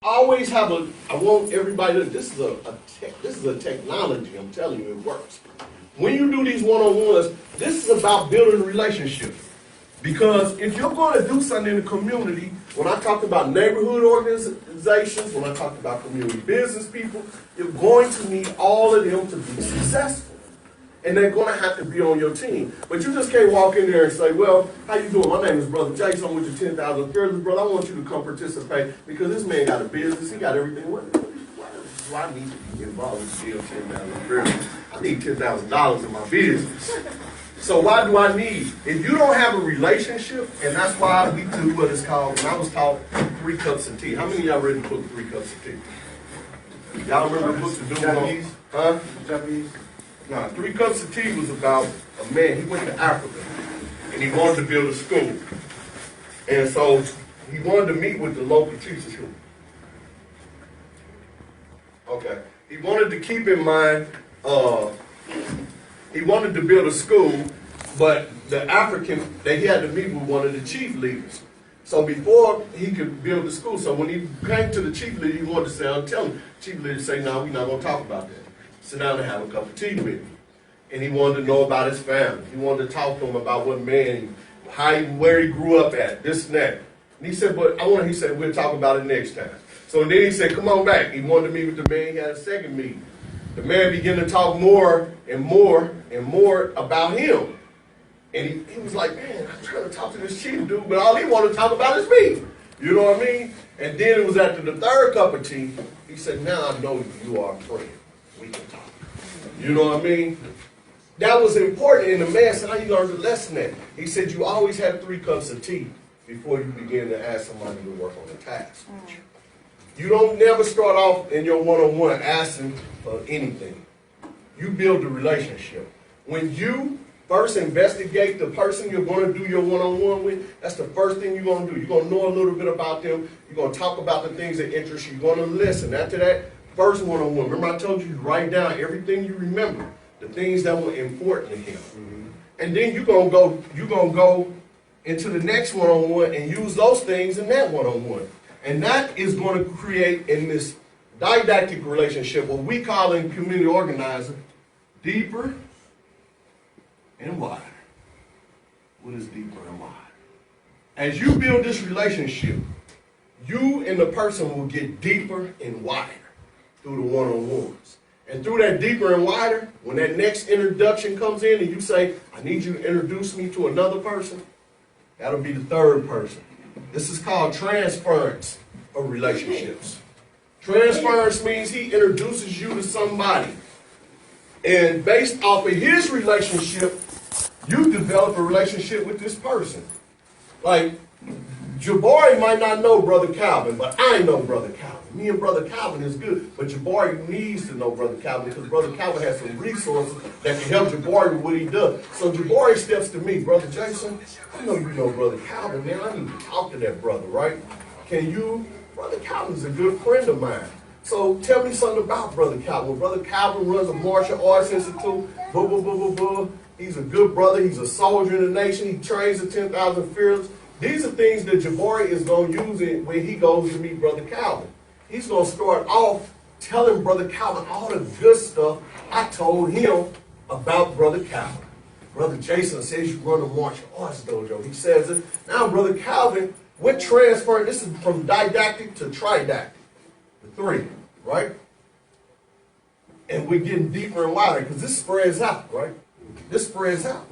always have I want everybody to, this is a technology, I'm telling you, it works. When you do these one-on-ones, this is about building relationships. Because if you're going to do something in the community, when I talk about neighborhood organizations, when I talk about community business people, you're going to need all of them to be successful. And they're going to have to be on your team. But you just can't walk in there and say, well, how you doing? My name is Brother Jason. I'm with your 10,000 Fearless. Brother, I want you to come participate because this man got a business. He got everything with him. Why I need to be involved with still 10,000 Fearless? I need $10,000 in my business. So why do I need? If you don't have a relationship, and that's why we do what is called, when I was taught 3 cups of tea. How many of y'all read the book 3 Cups of Tea? Y'all remember the book to do Japanese? Huh? Japanese? Nah, 3 Cups of Tea was about a man. He went to Africa, and he wanted to build a school. And so he wanted to meet with the local teachers. Okay. He wanted to keep in mind, he wanted to build a school, but the African, he had to meet with one of the chief leaders. So before he could build the school, so when he came to the chief leader, he wanted to say, I'll tell him. Chief leader say, no, we're not going to talk about that. Sit down and have a cup of tea with him. And he wanted to know about his family. He wanted to talk to him about what man, where he grew up at, this and that. And he said, he said, we'll talk about it next time. So then he said, come on back. He wanted to meet with the man. He had a second meeting. The man began to talk more and more and more about him. And he was like, man, I'm trying to talk to this chief dude, but all he wanted to talk about is me. You know what I mean? And then it was after the 3rd cup of tea, he said, now I know you are a friend. We can talk. You know what I mean? That was important. And the man said, how you learned the lesson that? He said, you always have 3 cups of tea before you begin to ask somebody to work on a task. You don't never start off in your one-on-one asking for anything. You build a relationship. When you first investigate the person you're going to do your one-on-one with, that's the first thing you're going to do. You're going to know a little bit about them. You're going to talk about the things that interest you. You're going to listen. After that, first one-on-one. Remember I told you to write down everything you remember, the things that were important to him. Mm-hmm. And then you're going to go into the next one-on-one and use those things in that one-on-one. And that is going to create in this didactic relationship what we call in community organizing deeper and wider. What is deeper and wider? As you build this relationship, you and the person will get deeper and wider through the one-on-ones. And through that deeper and wider, when that next introduction comes in and you say, I need you to introduce me to another person, that'll be the 3rd person. This is called transference of relationships. Transference means he introduces you to somebody. And based off of his relationship, you develop a relationship with this person. Like, Jabari might not know Brother Calvin, but I know Brother Calvin. Me and Brother Calvin is good, but Jabari needs to know Brother Calvin because Brother Calvin has some resources that can help Jabari with what he does. So Jabari steps to me, Brother Jason, I know you know Brother Calvin, man. I need to talk to that brother, right? Can you? Brother Calvin's a good friend of mine. So tell me something about Brother Calvin. Well, Brother Calvin runs a martial arts institute. He's a good brother. He's a soldier in the nation. He trains the 10,000 Fearless. These are things that Jabari is going to use when he goes to meet Brother Calvin. He's going to start off telling Brother Calvin all the good stuff I told him about Brother Calvin. Brother Jason says you run a martial arts dojo. He says it. Now, Brother Calvin, we're transferring. This is from didactic to tridactic. The 3, right? And we're getting deeper and wider because this spreads out, right? This spreads out.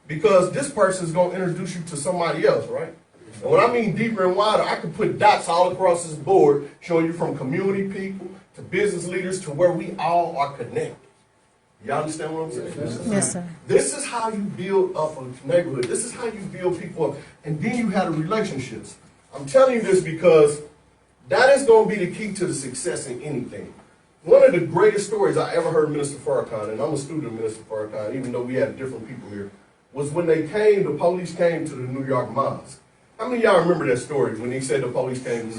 Because this person is going to introduce you to somebody else, right? And when I mean deeper and wider, I can put dots all across this board showing you from community people to business leaders to where we all are connected. Y'all understand what I'm saying? Yes, sir. This is how you build up a neighborhood. This is how you build people up. And then you have the relationships. I'm telling you this because that is going to be the key to the success in anything. One of the greatest stories I ever heard Minister Farrakhan, and I'm a student of Minister Farrakhan, even though we had different people here, was when the police came to the New York mosque. How many of y'all remember that story when he said the police came?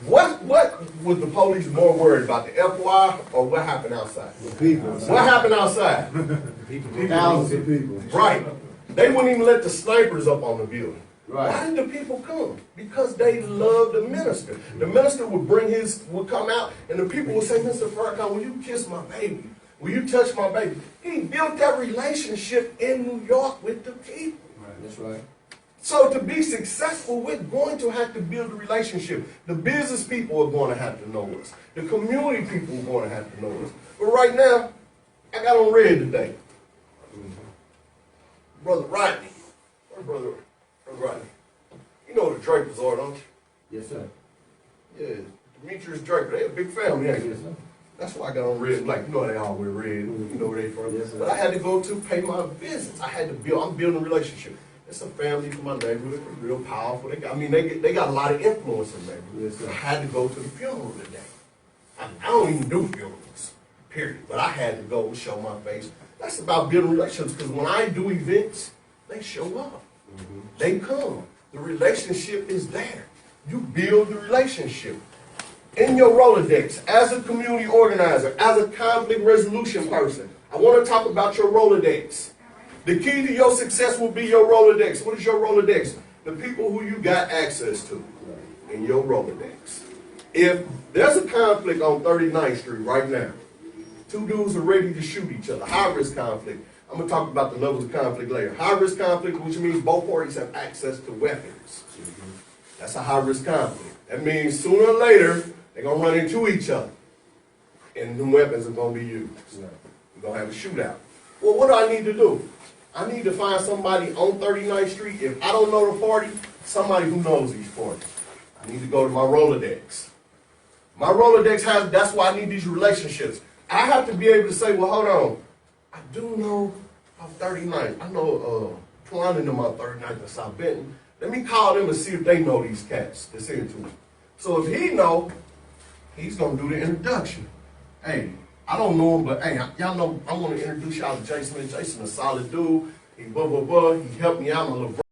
What was the police more worried about, the FY or what happened outside? The people. What happened outside? 1,000 people. Right. They wouldn't even let the snipers up on the building. Right. Why did the people come? Because they loved the minister. The minister would come out, and the people would say, Mr. Farrakhan, will you kiss my baby? Will you touch my baby? He built that relationship in New York with the people. Right. That's right. So to be successful, we're going to have to build a relationship. The business people are going to have to know us. The community people are going to have to know us. But right now, I got on red today. Brother Rodney. Brother Rodney. You know the Drapers are, don't you? Yes, sir. Yeah, Demetrius Draper. They a big family, ain't they? Yes, sir. That's why I got on red and black. You know they all wear red. You know where they from. Yes, sir. But I had to go to pay my visits. I had to build. I'm building a relationship. It's a family from my neighborhood. They're real powerful. They got a lot of influence in there. Yes, sir. I had to go to the funeral today. I don't even do funerals, period. But I had to go and show my face. That's about building relationships, because when I do events, they show up. Mm-hmm. They come. The relationship is there. You build the relationship. In your Rolodex, as a community organizer, as a conflict resolution person, I want to talk about your Rolodex. The key to your success will be your Rolodex. What is your Rolodex? The people who you got access to in your Rolodex. If there's a conflict on 39th Street right now, two dudes are ready to shoot each other, high-risk conflict. I'm going to talk about the levels of conflict later. High-risk conflict, which means both parties have access to weapons. That's a high-risk conflict. That means sooner or later, they're going to run into each other, and the weapons are going to be used. We're going to have a shootout. Well, what do I need to do? I need to find somebody on 39th Street. If I don't know the party, somebody who knows these parties. I need to go to my Rolodex. My Rolodex that's why I need these relationships. I have to be able to say, well, hold on. I do know of 39th. I know Twan and them on 39th in South Benton. Let me call them and see if they know these cats that's here to me. So if he know, he's going to do the introduction. Hey, I don't know him, but hey, y'all know I want to introduce y'all to Jason. Jason, a solid dude. He blah, blah, blah. He helped me out, my little brother.